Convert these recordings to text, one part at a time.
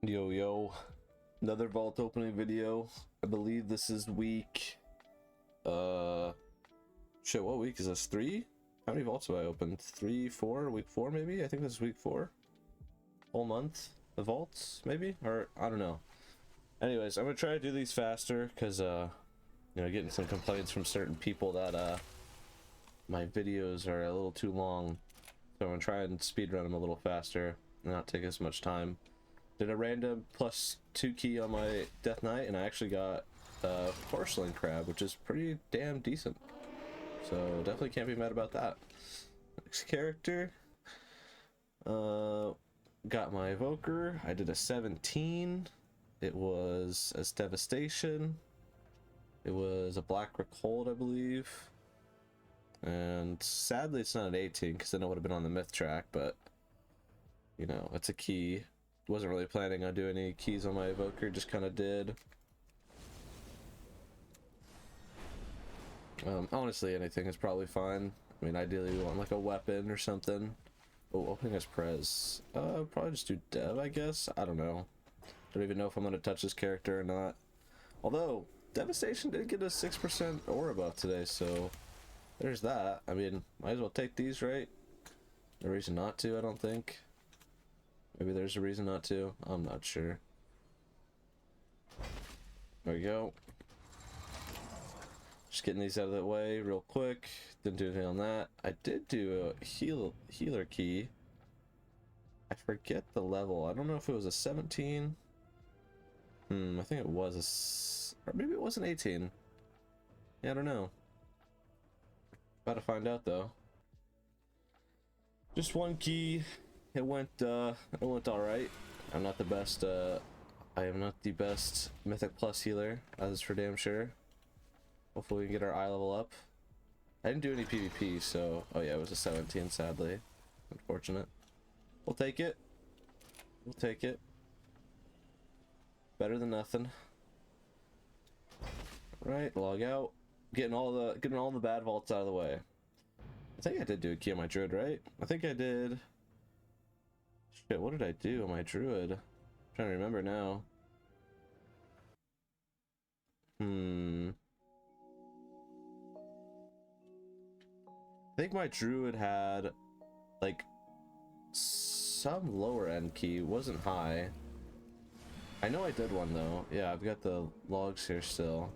Yo, yo, another vault opening video. I believe this is week, shit, what week is this? 3? How many vaults have I opened? 3, 4? Week 4 maybe? I think this is week 4. Whole month of vaults, maybe? Or, I don't know. Anyways, I'm gonna try to do these faster, because, getting some complaints from certain people that, my videos are a little too long. So I'm gonna try and speedrun them a little faster, and not take as much time. Did a random +2 key on my Death Knight, and I actually got Porcelain Crab, which is pretty damn decent. So definitely can't be mad about that. Next character. Got my Evoker. I did a 17. It was as Devastation. It was a Black Hold, I believe. And sadly it's not an 18, because then it would have been on the myth track, but you know, it's a key. Wasn't really planning on doing any keys on my Evoker, just kind of did. Honestly, anything is probably fine. I mean, ideally we want like a weapon or something. Oh, opening as Prez. Probably just do Dev, I guess. I don't know. Don't even know if I'm gonna touch this character or not. Although, Devastation did get a 6% aura buff today, so there's that. I mean, might as well take these, right? No reason not to, I don't think. Maybe there's a reason not to. I'm not sure. There we go. Just getting these out of the way real quick. Didn't do anything on that. I did do a healer key. I forget the level. I don't know if it was a 17. I think it was or maybe it was an 18. Yeah, I don't know. About to find out though. Just one key. It went all right. I'm not the best. I am not the best Mythic Plus healer. That is for damn sure. Hopefully we can get our eye level up. I didn't do any PvP, so oh yeah, it was a 17. Sadly, unfortunate. We'll take it. We'll take it. Better than nothing. Right, log out. Getting all the bad vaults out of the way. I think I did do a key on my druid, right? I think I did. Shit, what did I do on my druid? I'm trying to remember now. I think my druid had like some lower end key, wasn't high. I know I did one though. Yeah, I've got the logs here still.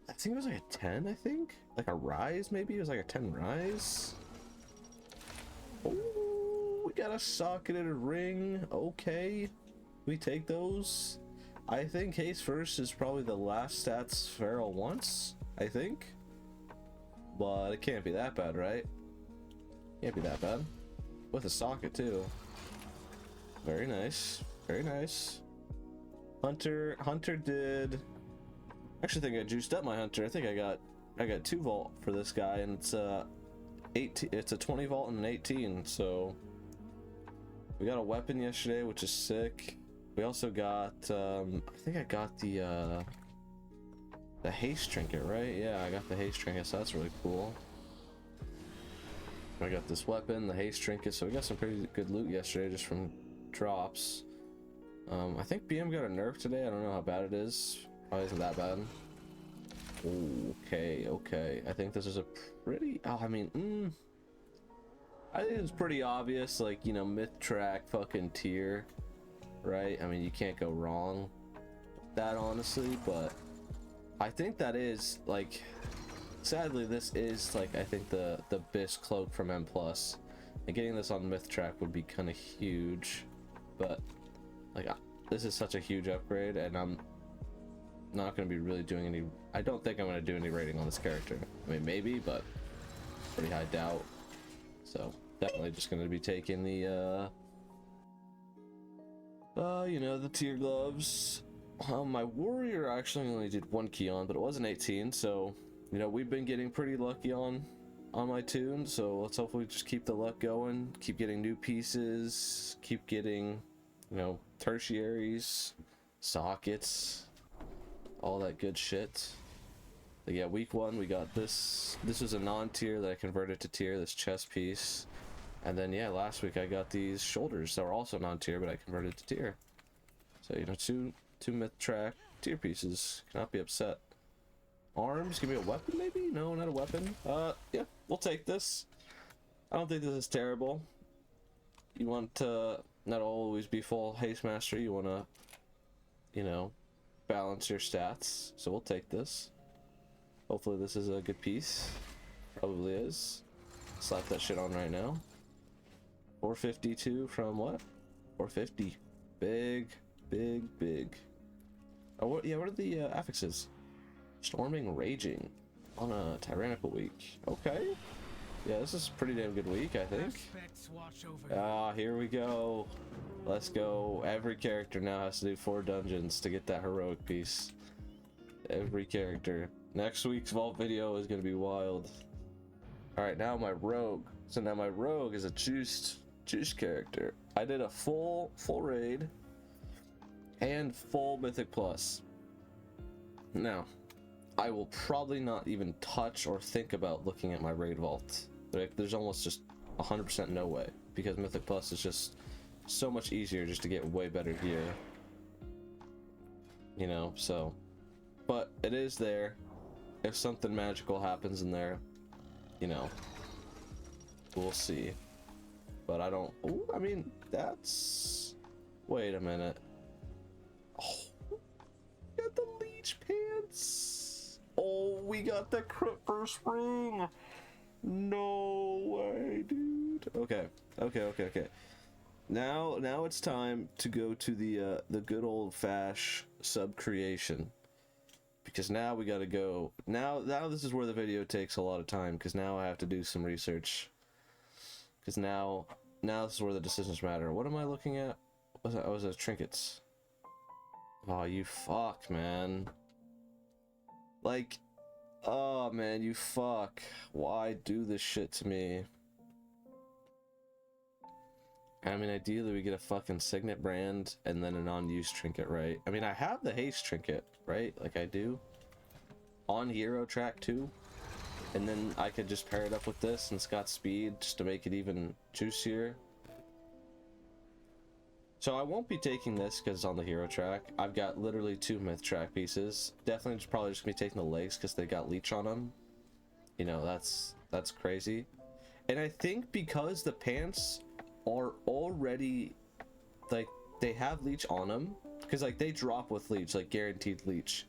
I think it was like a 10, I think? Like a rise, maybe? It was like a 10 rise. Oh, we got a socketed ring. Okay. We take those. I think haste first is probably the last stats Feral wants, I think. But it can't be that bad, right? Can't be that bad. With a socket too. Very nice. Very nice. Hunter did. Actually think I juiced up my Hunter. I think I got 2 vault for this guy, and it's a 18. It's a 20 vault and an 18. So we got a weapon yesterday, which is sick. We also got I think I got the haste trinket, right? Yeah, I got the haste trinket, so that's really cool. I got this weapon, the haste trinket, so we got some pretty good loot yesterday just from drops. I think BM got a nerf today. I don't know how bad it is. Probably isn't that bad. Okay. I think this is a pretty. Oh, I mean, I think it's pretty obvious. Like, you know, myth track fucking tier, right? I mean, you can't go wrong with that, honestly. But I think that is like. Sadly, this is like I think the Biss cloak from M+, and getting this on myth track would be kind of huge. But like, this is such a huge upgrade, and I'm not going to be really doing any. I don't think I'm going to do any rating on this character. I mean, maybe, but pretty high doubt. So definitely just going to be taking the the tier gloves. My warrior actually only did 1 key on, but it was an 18. So you know, we've been getting pretty lucky on my tune. So let's hopefully just keep the luck going. Keep getting new pieces. Keep getting, you know, tertiaries, sockets, all that good shit. But yeah, week 1 we got this. This was a non-tier that I converted to tier, this chest piece. And then yeah, last week I got these shoulders that were also non-tier, but I converted to tier. So you know, two myth track tier pieces. Cannot be upset. Arms, give me a weapon maybe? No, not a weapon. Yeah, we'll take this. I don't think this is terrible. You want to not always be full haste master. You want to, you know, balance your stats. So we'll take this. Hopefully this is a good piece. Probably is. Slap that shit on right now. 452 from what? 450. Big, big, big. Oh, what? Yeah, what are the affixes? Storming, Raging on a tyrannical week. Okay. Yeah, this is a pretty damn good week, I think. Ah, here we go. Let's go. Every character now has to do 4 dungeons to get that heroic piece. Every character. Next week's vault video is going to be wild. Alright, now my rogue. So now my rogue is a juiced character. I did a full raid and full mythic plus. Now, I will probably not even touch or think about looking at my raid vault. Like, there's almost just 100% no way, because mythic plus is just so much easier just to get way better gear. You know, so. But it is there. If something magical happens in there, you know, we'll see. But I don't. Ooh, I mean, that's. Wait a minute. Oh, got the leech pants. Oh, we got the crit first ring. No way, dude. Okay. Now it's time to go to the good old fash sub creation. Because now we gotta go. Now this is where the video takes a lot of time, because now I have to do some research. Because now this is where the decisions matter. What am I looking at? Was it trinkets? Oh, you fuck, man. Like, oh man, you fuck. Why do this shit to me? I mean, ideally we get a fucking signet brand and then a non-use trinket, right? I mean, I have the haste trinket, right? Like I do. On hero track too. And then I could just pair it up with this and it's got speed just to make it even juicier. So I won't be taking this because it's on the hero track. I've got literally 2 myth track pieces. Definitely probably just gonna be taking the legs because they got leech on them. You know, that's crazy. And I think because the pants are already, like, they have leech on them, because like they drop with leech, like guaranteed leech.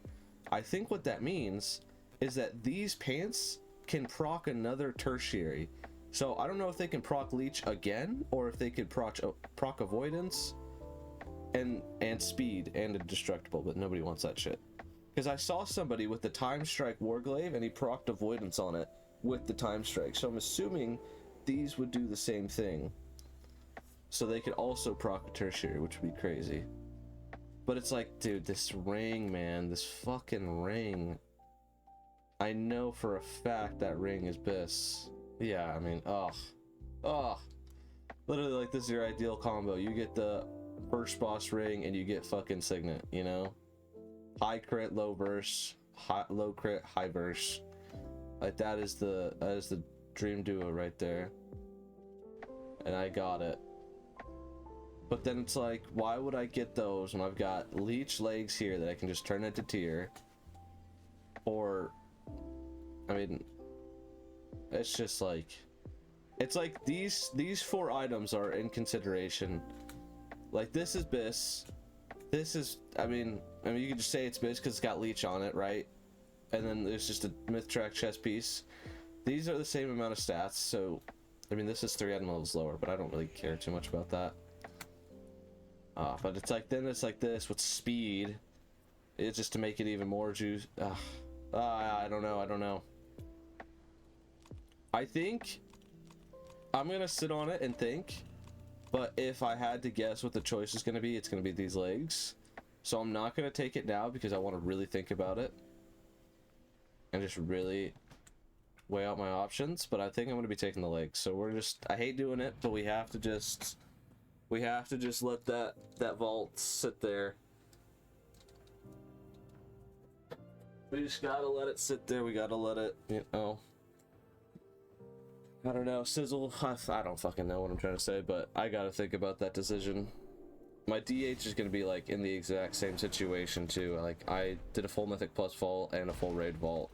I think what that means is that these pants can proc another tertiary. So I don't know if they can proc leech again, or if they could proc avoidance and speed and indestructible, but nobody wants that shit. Because I saw somebody with the time strike warglaive and he procced avoidance on it with the time strike. So I'm assuming these would do the same thing. So they could also proc a tertiary, which would be crazy. But it's like, dude, this ring, man, this fucking ring. I know for a fact that ring is BIS. Yeah, I mean, literally, like, this is your ideal combo. You get the first boss ring and you get fucking signet, you know? High crit, low verse, low crit, high verse. Like, that is the dream duo right there. And I got it. But then it's like, why would I get those when I've got leech legs here that I can just turn into tier? Or, I mean, it's just like, it's like these 4 items are in consideration. Like, this is BIS. This is, I mean you could just say it's BIS because it's got leech on it, right? And then there's just a myth track chest piece. These are the same amount of stats, so I mean, this is 3 item levels lower, but I don't really care too much about that. But it's like, then it's like this with speed. It's just to make it even more juice. I don't know. I think I'm gonna sit on it and think, but if I had to guess what the choice is gonna be, it's gonna be these legs. So I'm not gonna take it now because I want to really think about it and just really weigh out my options. But I think I'm gonna be taking the legs. So we're just, I hate doing it, but we have to just let that vault sit there. We just gotta let it sit there. We gotta let it, you know. I don't know, Sizzle. I don't fucking know what I'm trying to say, but I gotta think about that decision. My DH is gonna be like in the exact same situation too. Like I did a full Mythic Plus vault and a full raid vault.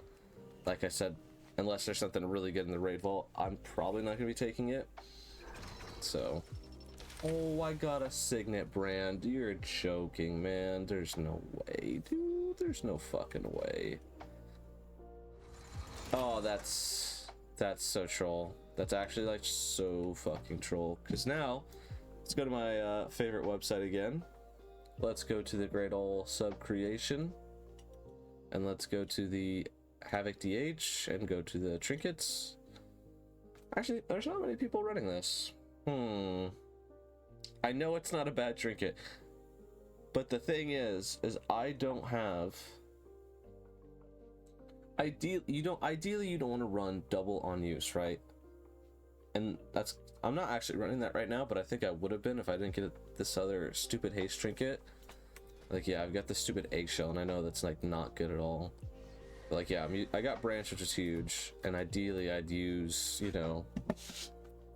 Like I said, unless there's something really good in the raid vault, I'm probably not gonna be taking it. So, oh, I got a Signet brand. You're joking, man. There's no way, dude. There's no fucking way. Oh, that's so troll. That's actually like so fucking troll. Cause now, let's go to my favorite website again. Let's go to the great old sub creation, and let's go to the Havoc DH and go to the trinkets. Actually, there's not many people running this. I know it's not a bad trinket, but the thing is I don't have. Ideally, you don't want to run double on use, right? And that's, I'm not actually running that right now, but I think I would have been if I didn't get this other stupid haste trinket. Like, yeah, I've got this stupid eggshell, and I know that's like not good at all. But like, yeah, I got branch, which is huge, and ideally I'd use, you know,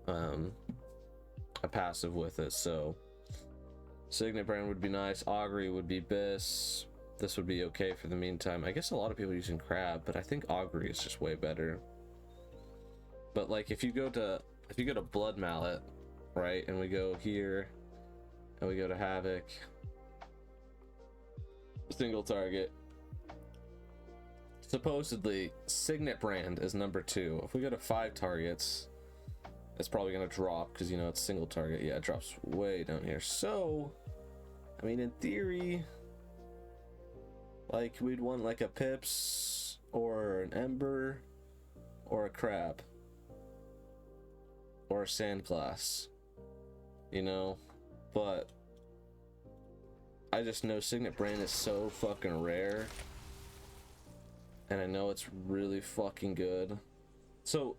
a passive with it. So Signet brand would be nice. Augury would be bis. This would be okay for the meantime. I guess a lot of people are using crab, but I think augury is just way better. But like if you go to blood mallet, right, and we go here and we go to havoc, single target, supposedly Signet brand is number 2. If we go to 5 targets, it's probably gonna drop because, you know, it's single target. Yeah, it drops way down here. So I mean, in theory, like we'd want like a pips or an ember or a crab or a sand glass, you know, but I just know Signet brand is so fucking rare, and I know it's really fucking good. So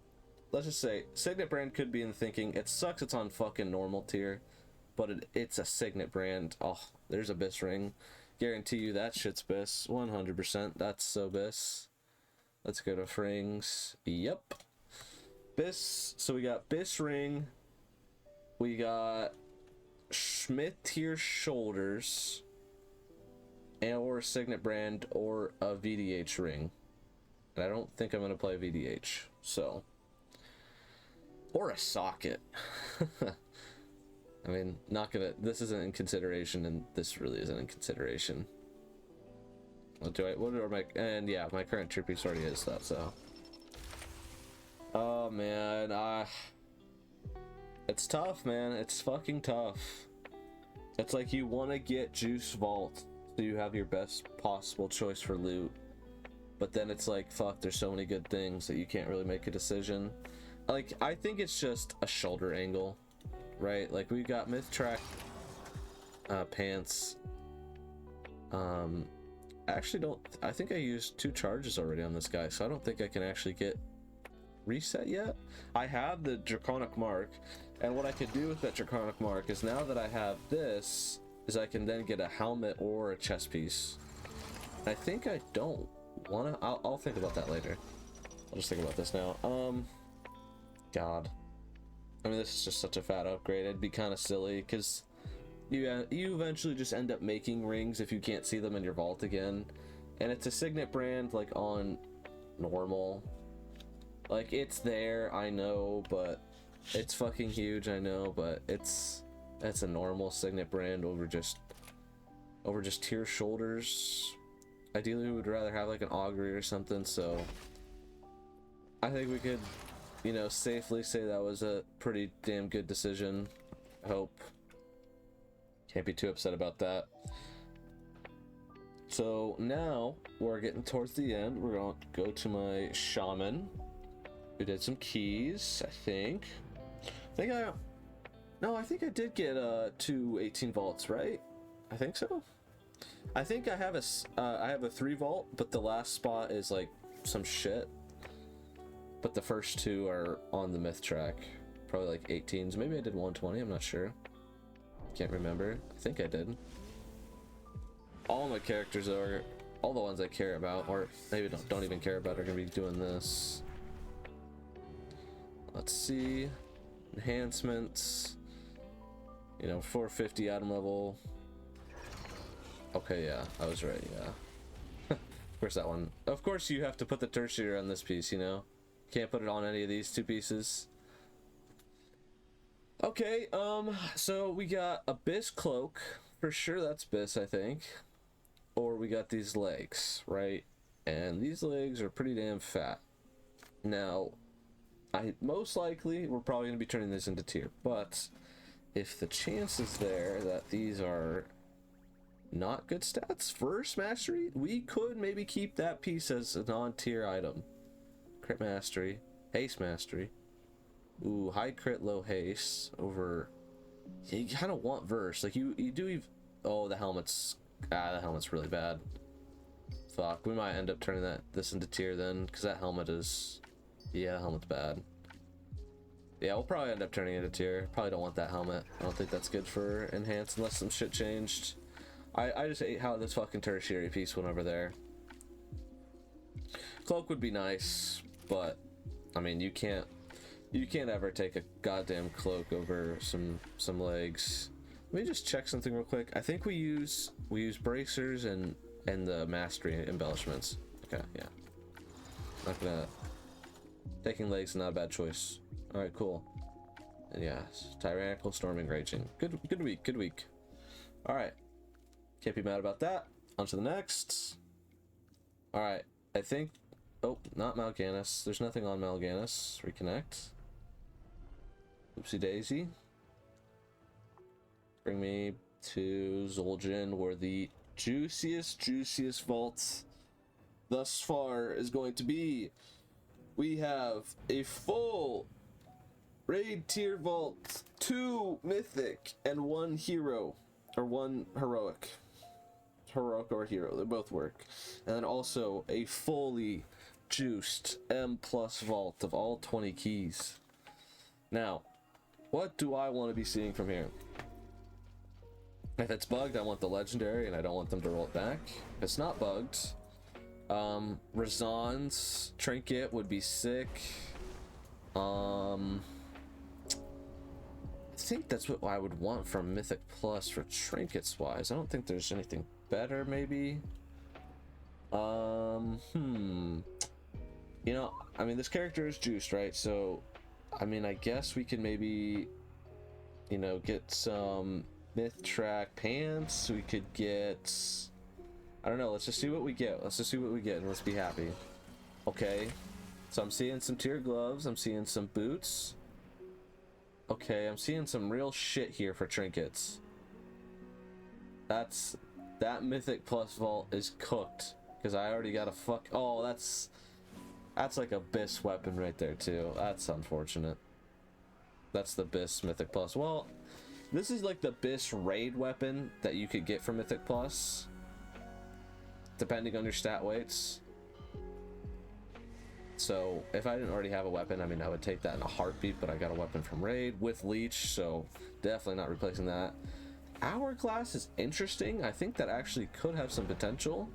let's just say Signet brand could be in thinking it sucks it's on fucking normal tier, but it's a Signet brand. Oh, there's a bis ring. Guarantee you that shit's bis. 100%. That's so bis. Let's go to frings. Yep. Bis. So we got bis ring. We got Schmidt tier shoulders. Or a Signet brand or a VDH ring. And I don't think I'm going to play VDH. So. Or a socket. I mean, not gonna. This isn't in consideration, and this really isn't in consideration. What are my? And yeah, my current trip piece already is that. So. Oh man, it's tough, man. It's fucking tough. It's like you want to get Juice Vault, so you have your best possible choice for loot, but then it's like, fuck. There's so many good things that you can't really make a decision. Like, I think it's just a shoulder angle. Right, like we got myth track pants. I think I used 2 charges already on this guy, so I don't think I can actually get reset yet. I have the Draconic Mark, and what I could do with that Draconic Mark is, now that I have this, is I can then get a helmet or a chest piece. I think I don't wanna. I'll think about that later. I'll just think about this now. God. I mean, this is just such a fat upgrade. It'd be kind of silly because you eventually just end up making rings if you can't see them in your vault again. And it's a Signet brand, like, on normal. Like, it's there, I know, but it's fucking huge, I know, but it's a normal Signet brand over just tier shoulders. Ideally, we would rather have like an augury or something, so I think we could, you know, safely say that was a pretty damn good decision. I hope. Can't be too upset about that. So now we're getting towards the end. We're gonna go to my shaman. We did some keys, I think. I think I did get 2 18 vaults, right? I think so. I think I have a 3 vault, but the last spot is like some shit. But the first 2 are on the myth track. Probably like 18s. Maybe I did 120, I'm not sure. Can't remember. I think I did. All my characters are, all the ones I care about, or maybe don't even care about, are gonna be doing this. Let's see. Enhancements. You know, 450 item level. Okay, yeah, I was right, yeah. Of course that one. Of course you have to put the tertiary on this piece, you know? Can't put it on any of these two pieces. Okay, so we got Abyss Cloak. For sure that's Abyss, I think. Or we got these legs, right? And these legs are pretty damn fat. Now, most likely we're probably going to be turning this into tier, but if the chance is there that these are not good stats for mastery, we could maybe keep that piece as a non-tier item. Crit mastery, haste mastery. Ooh, high crit, low haste over. Yeah, you kind of want verse. Like you do. Oh, the helmet's the helmet's really bad. Fuck, we might end up turning this into tier then, because that helmet is. Yeah, the helmet's bad. Yeah, we'll probably end up turning it into tier. Probably don't want that helmet. I don't think that's good for enhance unless some shit changed. I just hate how this fucking tertiary piece went over there. Cloak would be nice, but I mean you can't ever take a goddamn cloak over some legs. Let me just check something real quick. I think we use bracers and the mastery embellishments. Okay, yeah. Not gonna taking legs is not a bad choice. All right, cool. And yeah, tyrannical, storming, raging. Good week. All right. Can't be mad about that. On to the next. Alright, I think... Oh, not Mal'Ganis. There's nothing on Mal'Ganis. Reconnect. Oopsie daisy. Bring me to Zul'jin, where the juiciest vault thus far is going to be. We have a full raid tier vault, 2 mythic, and 1 hero. Or 1 heroic. Heroic or hero, they both work. And then also a fully juiced M+ vault of all 20 keys. Now, what do I want to be seeing from here? If it's bugged, I want the legendary and I don't want them to roll it back. If it's not bugged, Razan's trinket would be sick. I think that's what I would want from Mythic Plus for trinkets wise. I don't think there's anything better, maybe. You know, I mean, this character is juiced, right? So, I mean, I guess we can maybe, you know, get some Myth Track pants. We could get, I don't know, let's just see what we get. Let's just see what we get and let's be happy. Okay, so I'm seeing some tier gloves. I'm seeing some boots. Okay, I'm seeing some real shit here for trinkets. That Mythic Plus vault is cooked because I already got a fuck. Oh, that's like a Abyss weapon right there too. That's unfortunate. That's the Abyss Mythic Plus. Well, this is like the Abyss raid weapon that you could get from Mythic Plus, depending on your stat weights. So if I didn't already have a weapon, I mean, I would take that in a heartbeat, but I got a weapon from raid with leech, so definitely not replacing that. Hourglass is interesting. I think that actually could have some potential,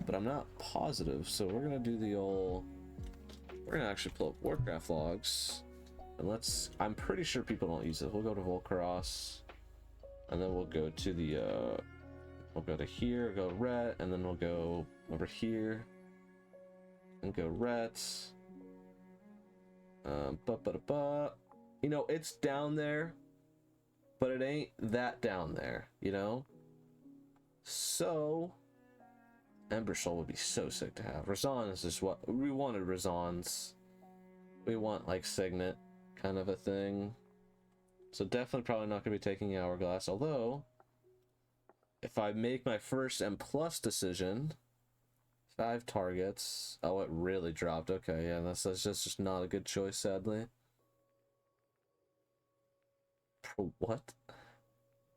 but I'm not positive. So we're gonna do the old, we're gonna actually pull up Warcraft logs, and I'm pretty sure people don't use it. We'll go to Volcaros, and then we'll go to the we'll go to here, go Ret, and then we'll go over here and go Ret. You know, it's down there, but it ain't that down there, you know? So Ember Soul would be so sick to have. Razan is just what we wanted. Razan's, we want like Signet kind of a thing. So definitely probably not gonna be taking Hourglass, although if I make my first M+ decision, 5 targets. Oh, it really dropped. Okay, yeah, that's just not a good choice, sadly. What?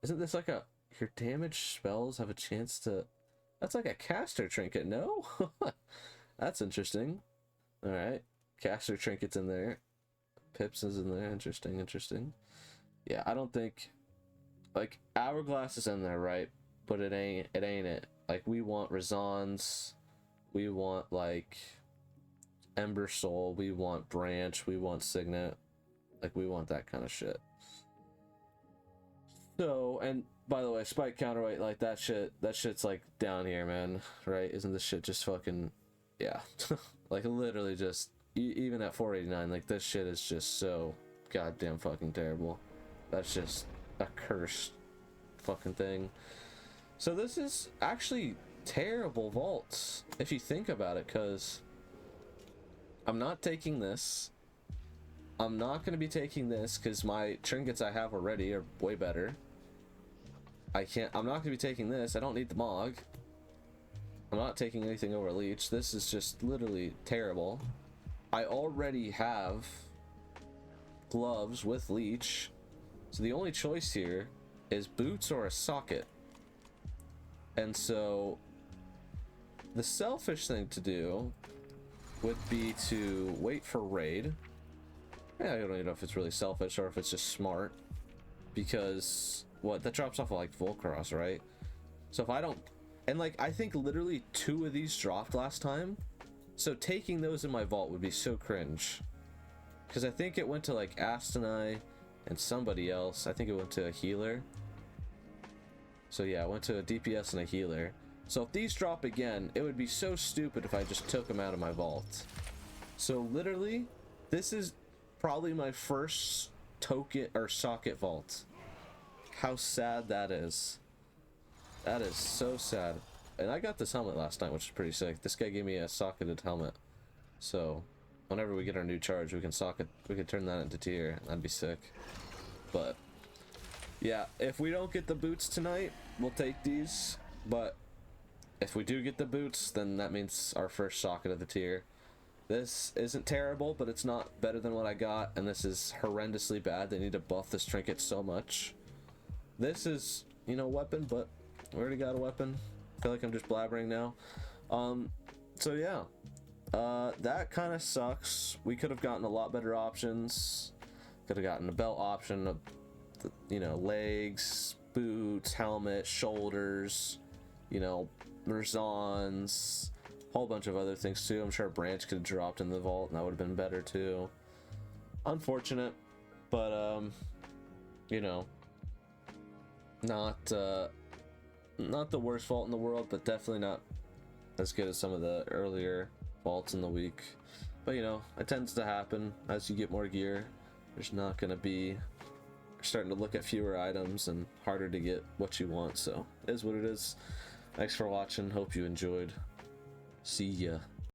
Isn't this like a, your damage spells have a chance to, that's like a caster trinket, no? That's interesting. Alright, caster trinket's in there. Pips is in there. Interesting. Yeah, I don't think, like, Hourglass is in there, right? But it ain't it. Like, we want Razan's, we want like Ember Soul, we want Branch, we want Signet. Like, we want that kind of shit. So, and by the way, Spike Counterweight, like, that shit's like down here, man, right? Isn't this shit just fucking, yeah. Like, literally just, even at 489, like, this shit is just so goddamn fucking terrible. That's just a cursed fucking thing. So this is actually terrible vaults, if you think about it, because I'm not taking this. I'm not going to be taking this because my trinkets I have already are way better. I'm not going to be taking this. I don't need the Mog. I'm not taking anything over Leech. This is just literally terrible. I already have gloves with Leech. So the only choice here is boots or a socket. And so the selfish thing to do would be to wait for raid. Yeah, I don't even know if it's really selfish or if it's just smart, because what, that drops off of like Volcross, right? So if I don't, and like I think literally 2 of these dropped last time, so taking those in my vault would be so cringe, because I think it went to like Astenai and somebody else. I think it went to a healer. So yeah, it went to a DPS and a healer. So if these drop again, it would be so stupid if I just took them out of my vault. So literally, this is probably my first token or socket vault. How sad that is. That is so sad. And I got this helmet last night, which is pretty sick. This guy gave me a socketed helmet. So whenever we get our new charge, we can turn that into tier. That'd be sick. But yeah, if we don't get the boots tonight, we'll take these. But if we do get the boots, then that means our first socket of the tier. This isn't terrible, but it's not better than what I got, and this is horrendously bad. They need to buff this trinket so much. This is, you know, weapon, but we already got a weapon. I feel like I'm just blabbering now. So yeah, that kind of sucks. We could have gotten a lot better options. Could have gotten a belt option, you know, legs, boots, helmet, shoulders, you know, Merzons, whole bunch of other things too. I'm sure Branch could have dropped in the vault and that would have been better too. Unfortunate, but you know, not the worst vault in the world, but definitely not as good as some of the earlier vaults in the week. But you know, it tends to happen as you get more gear. There's not gonna be, you're starting to look at fewer items and harder to get what you want, so it is what it is. Thanks for watching, hope you enjoyed. See ya.